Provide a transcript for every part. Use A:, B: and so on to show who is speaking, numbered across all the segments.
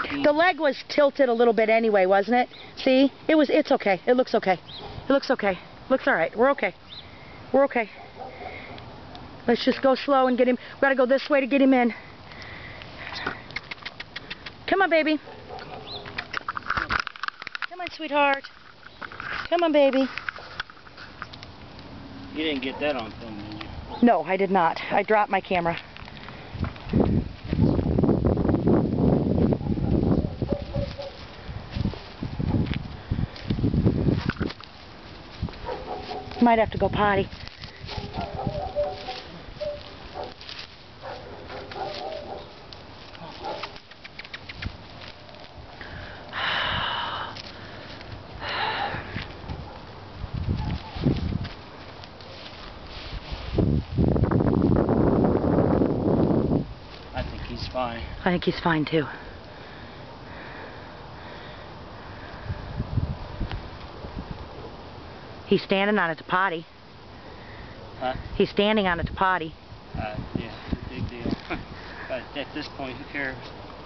A: The leg was tilted a little bit anyway, wasn't it? See? It's okay. It looks okay. It looks okay. Looks alright. We're okay. We're okay. Let's just go slow and get him. We gotta go this way to get him in. Come on, baby. Come on, sweetheart. Come on, baby.
B: You didn't get that on film, did you?
A: No, I did not. I dropped my camera. Might have to go potty.
B: I think he's fine.
A: I think he's fine too. He's standing on it to potty.
B: Huh?
A: He's standing on it to potty.
B: Yeah, big deal. But at this point, who cares?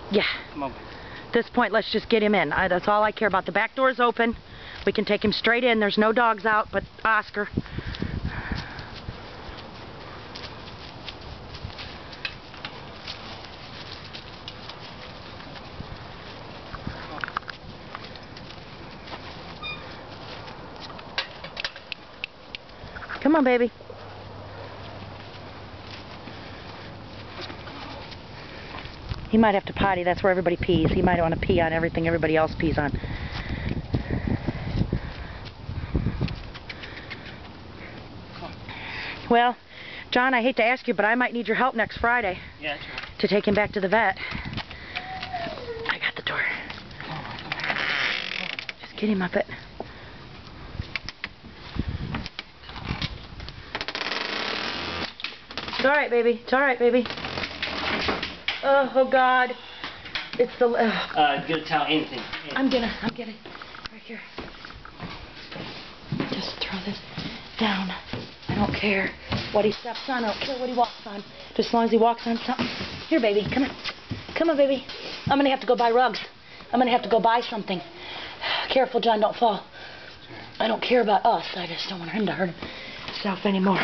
A: Yeah.
B: Come on.
A: At this point, let's just get him in. That's all I care about. The back door's open. We can take him straight in. There's no dogs out but Oscar. Come on, baby. He might have to potty. That's where everybody pees. He might want to pee on everything everybody else pees on. Well, John, I hate to ask you, but I might need your help next Friday.
B: Yeah, sure.
A: To take him back to the vet. I got the door. Just get him up it. It's alright, baby. It's alright, baby. Oh God. It's the...
B: Get a towel, anything.
A: I'm gonna. Right here. Just throw this down. I don't care what he steps on. I don't care what he walks on. Just as long as he walks on something. Here, baby. Come on. Come on, baby. I'm gonna have to go buy rugs. I'm gonna have to go buy something. Careful, John. Don't fall. I don't care about us. I just don't want him to hurt himself anymore.